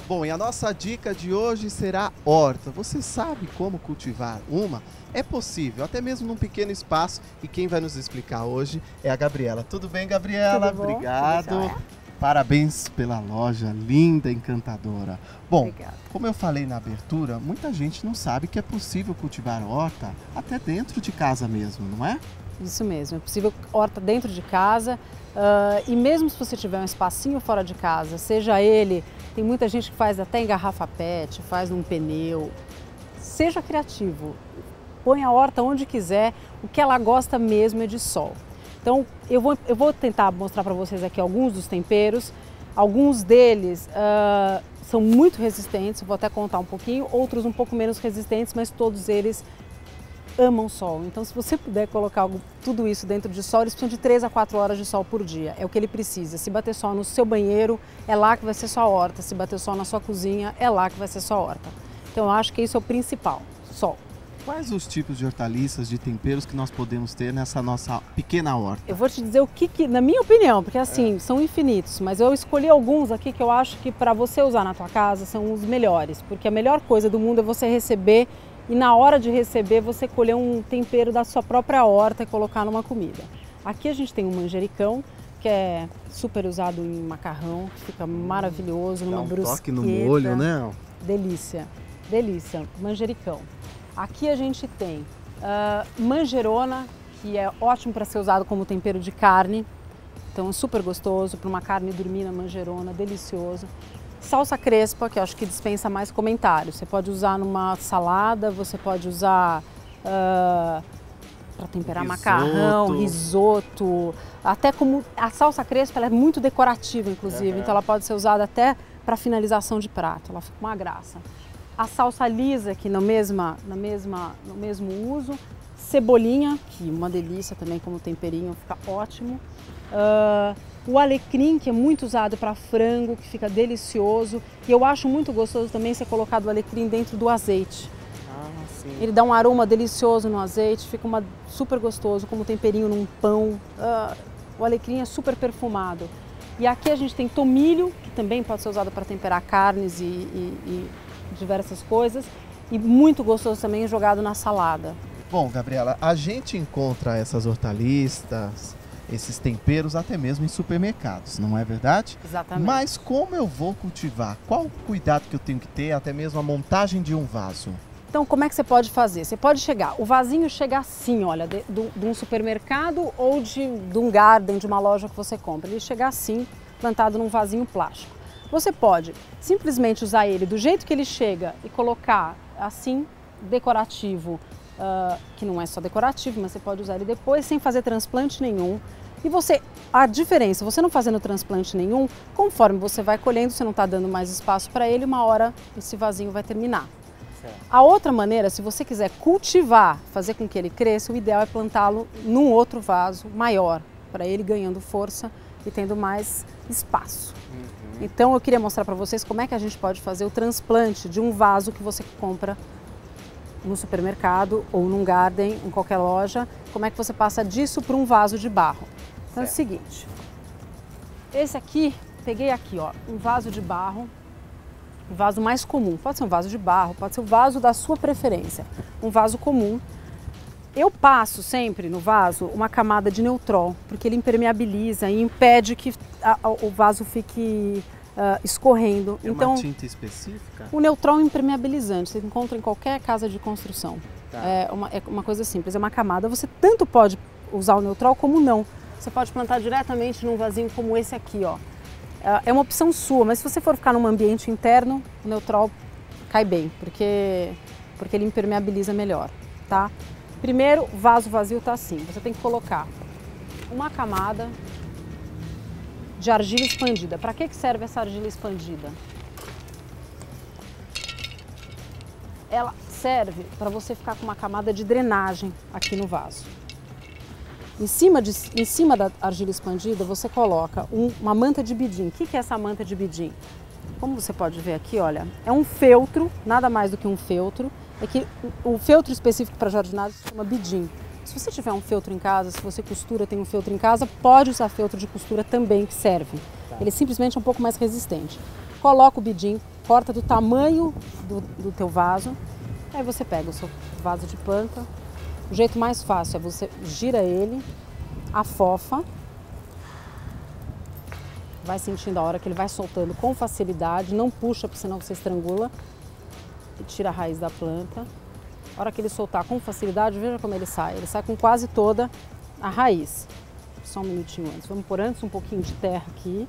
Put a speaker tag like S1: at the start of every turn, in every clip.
S1: Bom, e a nossa dica de hoje será horta. Você sabe como cultivar uma? É possível, até mesmo num pequeno espaço. E quem vai nos explicar hoje é a Gabriela. Tudo bem, Gabriela?
S2: Tudo bom?
S1: Obrigado.
S2: Tudo jóia?
S1: Parabéns pela loja linda, encantadora. Bom,
S2: Obrigada.
S1: como eu falei na abertura, muita gente não sabe que é possível cultivar horta até dentro de casa mesmo, não é?
S2: Isso mesmo, é possível horta dentro de casa e mesmo se você tiver um espacinho fora de casa, seja ele, tem muita gente que faz até em garrafa PET, faz num pneu, seja criativo, põe a horta onde quiser, o que ela gosta mesmo é de sol. Então eu vou tentar mostrar para vocês aqui alguns dos temperos, alguns deles são muito resistentes, eu vou até contar um pouquinho, outros um pouco menos resistentes, mas todos eles amam sol. Então, se você puder colocar tudo isso dentro de sol, eles precisam de 3 a 4 horas de sol por dia. É o que ele precisa. Se bater sol no seu banheiro, é lá que vai ser sua horta. Se bater sol na sua cozinha, é lá que vai ser sua horta. Então, eu acho que isso é o principal, sol.
S1: Quais os tipos de hortaliças, de temperos que nós podemos ter nessa nossa pequena horta?
S2: Eu vou te dizer o que na minha opinião, porque assim, são infinitos, mas eu escolhi alguns aqui que eu acho que para você usar na tua casa são os melhores, porque a melhor coisa do mundo é você receber e na hora de receber você colher um tempero da sua própria horta e colocar numa comida. Aqui a gente tem um manjericão, que é super usado em macarrão, que fica maravilhoso, numa brusqueta.
S1: Dá um toque no molho, né?
S2: Delícia, delícia, manjericão. Aqui a gente tem manjerona, que é ótimo para ser usado como tempero de carne, então é super gostoso, para uma carne dormir na manjerona, delicioso. Salsa crespa, que eu acho que dispensa mais comentários. Você pode usar numa salada, você pode usar para temperar macarrão, risoto. Até como a salsa crespa, ela é muito decorativa, inclusive. Então ela pode ser usada até para finalização de prato. Ela fica uma graça. A salsa lisa, que no mesmo uso. Cebolinha, que é uma delícia também como temperinho, fica ótimo. O alecrim, que é muito usado para frango, que fica delicioso. E eu acho muito gostoso também você colocar o alecrim dentro do azeite.
S1: Sim.
S2: Ele dá um aroma delicioso no azeite, fica super gostoso, como temperinho num pão. O alecrim é super perfumado. E aqui a gente tem tomilho, que também pode ser usado para temperar carnes e diversas coisas. E muito gostoso também jogado na salada.
S1: Bom, Gabriela, a gente encontra essas hortaliças, esses temperos até mesmo em supermercados, não é verdade?
S2: Exatamente.
S1: Mas como eu vou cultivar? Qual o cuidado que eu tenho que ter, até mesmo a montagem de um vaso?
S2: Então, como é que você pode fazer? Você pode o vasinho chega assim, olha, de um supermercado ou de um garden, de uma loja que você compra. Ele chega assim, plantado num vasinho plástico. Você pode simplesmente usar ele do jeito que ele chega e colocar assim, decorativo, que não é só decorativo, mas você pode usar ele depois sem fazer transplante nenhum. E a diferença, você não fazendo transplante nenhum, conforme você vai colhendo, você não está dando mais espaço para ele, uma hora esse vasinho vai terminar. Certo. A outra maneira, se você quiser cultivar, fazer com que ele cresça, o ideal é plantá-lo num outro vaso maior, para ele ganhando força e tendo mais espaço. Então eu queria mostrar para vocês como é que a gente pode fazer o transplante de um vaso que você compra no supermercado ou num garden, em qualquer loja, como é que você passa disso para um vaso de barro. Então é o seguinte, esse aqui, peguei aqui, ó, um vaso de barro, um vaso mais comum, pode ser um vaso de barro, pode ser o vaso da sua preferência, um vaso comum. Eu passo sempre no vaso uma camada de Neutral, porque ele impermeabiliza e impede que o vaso fique escorrendo.
S1: É uma tinta específica?
S2: O Neutral impermeabilizante, você encontra em qualquer casa de construção. Tá. É uma coisa simples, é uma camada. Você tanto pode usar o Neutral como não. Você pode plantar diretamente num vasinho como esse aqui, ó. É uma opção sua, mas se você for ficar num ambiente interno, o Neutral cai bem, porque ele impermeabiliza melhor, tá? Primeiro, o vaso vazio tá assim, você tem que colocar uma camada de argila expandida. Para que serve essa argila expandida? Ela serve para você ficar com uma camada de drenagem aqui no vaso. Em cima da argila expandida, você coloca uma manta de bidim. O que é essa manta de bidim? Como você pode ver aqui, olha, é um feltro, nada mais do que um feltro. É que o feltro específico para jardinagem se chama bidim. Se você tiver um feltro em casa, se você costura, tem um feltro em casa, pode usar feltro de costura também, que serve. Tá. Ele simplesmente é um pouco mais resistente. Coloca o bidim, corta do tamanho do teu vaso. Aí você pega o seu vaso de planta. O jeito mais fácil é você gira ele, afofa. Vai sentindo a hora que ele vai soltando com facilidade. Não puxa, porque senão você estrangula. E tira a raiz da planta. A hora que ele soltar com facilidade, veja como ele sai. Ele sai com quase toda a raiz. Só um minutinho antes. Vamos pôr antes um pouquinho de terra aqui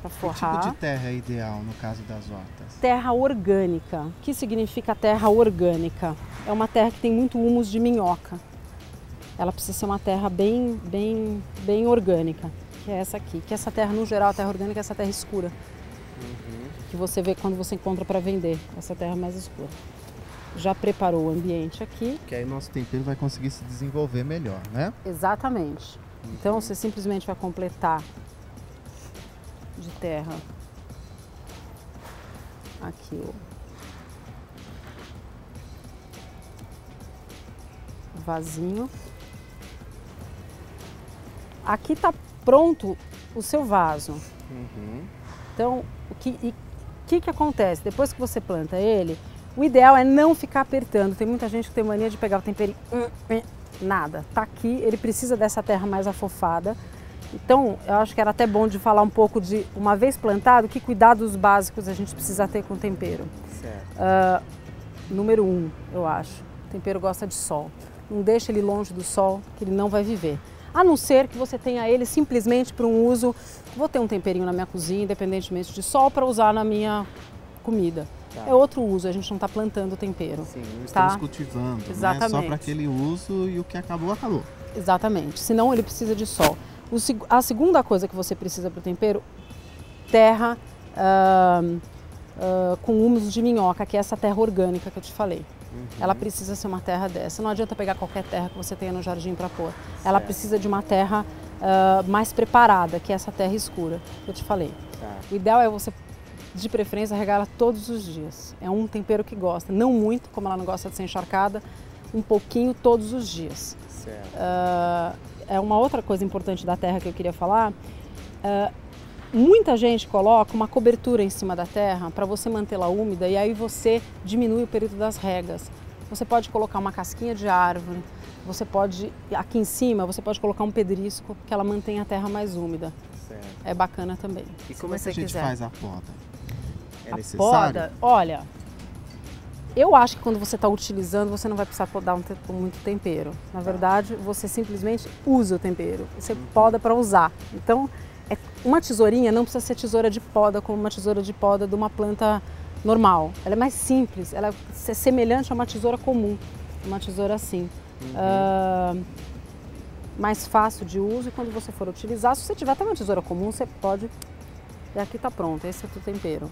S2: para forrar.
S1: Que tipo de terra é ideal no caso das hortas?
S2: Terra orgânica. O que significa terra orgânica? É uma terra que tem muito humus de minhoca. Ela precisa ser uma terra bem orgânica, que é essa aqui. Que essa terra, no geral, a terra orgânica é essa terra escura. Que você vê quando você encontra para vender, essa terra mais escura. Já preparou o ambiente aqui.
S1: Que aí nosso tempero vai conseguir se desenvolver melhor, né?
S2: Exatamente. Então você simplesmente vai completar de terra aqui o vasinho. Aqui está pronto o seu vaso. Então, o que acontece? Depois que você planta ele, o ideal é não ficar apertando. Tem muita gente que tem mania de pegar o tempero e nada. Tá aqui, ele precisa dessa terra mais afofada. Então, eu acho que era até bom de falar um pouco de, uma vez plantado, que cuidados básicos a gente precisa ter com o tempero.
S1: Certo.
S2: Número 1, eu acho, o tempero gosta de sol. Não deixa ele longe do sol, que ele não vai viver. A não ser que você tenha ele simplesmente para um uso, vou ter um temperinho na minha cozinha, independentemente de sol, para usar na minha comida. Tá. É outro uso, a gente não está plantando o tempero.
S1: Sim, não estamos cultivando,
S2: exatamente,
S1: né? Só para aquele uso e o que acabou, acabou.
S2: Exatamente, senão ele precisa de sol. A segunda coisa que você precisa para o tempero, terra com humus de minhoca, que é essa terra orgânica que eu te falei. Ela precisa ser uma terra dessa. Não adianta pegar qualquer terra que você tenha no jardim para pôr. Ela precisa de uma terra mais preparada, que é essa terra escura que eu te falei. O ideal é você, de preferência, regar ela todos os dias. É um tempero que gosta, não muito, como ela não gosta de ser encharcada, um pouquinho todos os dias. É uma outra coisa importante da terra que eu queria falar. Muita gente coloca uma cobertura em cima da terra para você mantê-la úmida e aí você diminui o período das regas. Você pode colocar uma casquinha de árvore, você pode, aqui em cima, você pode colocar um pedrisco, que ela mantém a terra mais úmida.
S1: Certo.
S2: É bacana também.
S1: E como é que a gente faz a poda? É necessário?
S2: Poda, olha, eu acho que quando você está utilizando, você não vai precisar podar muito tempero. Na verdade, você simplesmente usa o tempero. Você poda para usar. Então, uma tesourinha não precisa ser tesoura de poda como uma tesoura de poda de uma planta normal. Ela é mais simples, ela é semelhante a uma tesoura comum, uma tesoura assim. Mais fácil de uso, e quando você for utilizar, se você tiver até uma tesoura comum, você pode... E aqui está pronto, esse é o teu tempero.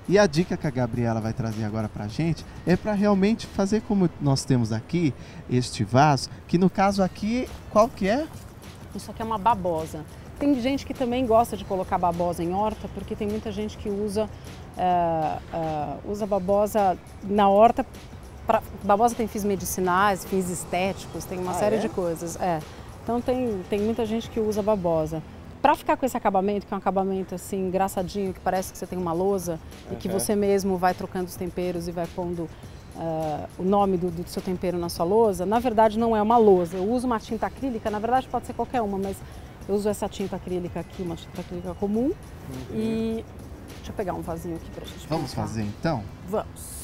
S1: E a dica que a Gabriela vai trazer agora pra gente é para realmente fazer como nós temos aqui, este vaso, que no caso aqui, qual que é?
S2: Isso aqui é uma babosa. Tem gente que também gosta de colocar babosa em horta, porque tem muita gente que usa babosa na horta. Babosa tem fins medicinais, fins estéticos, tem uma série de coisas. Então tem muita gente que usa babosa. Para ficar com esse acabamento, que é um acabamento assim engraçadinho, que parece que você tem uma lousa e que você mesmo vai trocando os temperos e vai pondo o nome do seu tempero na sua lousa, na verdade não é uma lousa. Eu uso uma tinta acrílica, na verdade pode ser qualquer uma, mas eu uso essa tinta acrílica aqui, uma tinta acrílica comum. E deixa eu pegar um vasinho aqui pra gente
S1: Vamos fazer então?
S2: Vamos.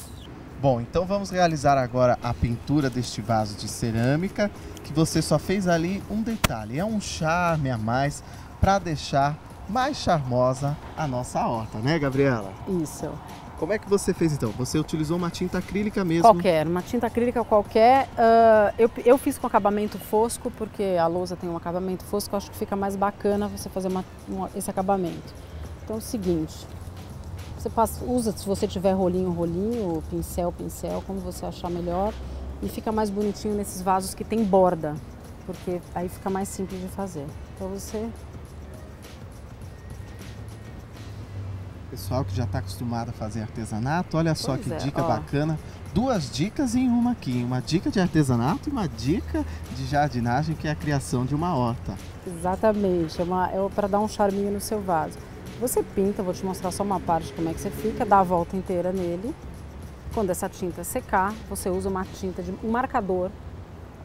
S1: Bom, então vamos realizar agora a pintura deste vaso de cerâmica, que você só fez ali um detalhe, é um charme a mais para deixar mais charmosa a nossa horta, né, Gabriela?
S2: Isso.
S1: Como é que você fez então? Você utilizou uma tinta acrílica mesmo?
S2: Qualquer, uma tinta acrílica qualquer. Eu fiz com acabamento fosco, porque a lousa tem um acabamento fosco, eu acho que fica mais bacana você fazer esse acabamento. Então é o seguinte, você usa, se você tiver rolinho, pincel, como você achar melhor, e fica mais bonitinho nesses vasos que tem borda, porque aí fica mais simples de fazer. Então você...
S1: Pessoal que já está acostumado a fazer artesanato, olha só que dica bacana. Duas dicas em uma aqui, uma dica de artesanato e uma dica de jardinagem, que é a criação de uma horta.
S2: Exatamente, é para dar um charminho no seu vaso. Você pinta, vou te mostrar só uma parte como é que você fica, dá a volta inteira nele. Quando essa tinta secar, você usa um marcador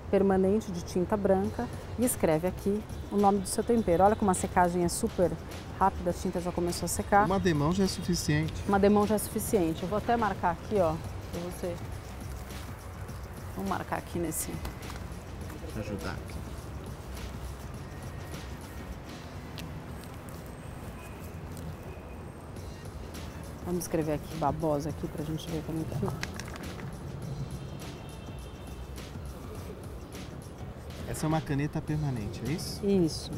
S2: permanente de tinta branca e escreve aqui o nome do seu tempero. Olha como a secagem é super rápida, a tinta já começou a secar.
S1: Uma demão já é suficiente.
S2: Uma demão já é suficiente. Eu vou até marcar aqui, ó, pra você. Vamos marcar aqui nesse...
S1: Vou ajudar aqui.
S2: Vamos escrever aqui babosa aqui pra gente ver como é que fica.
S1: Essa é uma caneta permanente, é isso?
S2: Isso.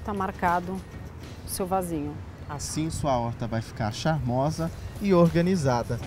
S2: Tá marcado o seu vasinho.
S1: Assim sua horta vai ficar charmosa e organizada.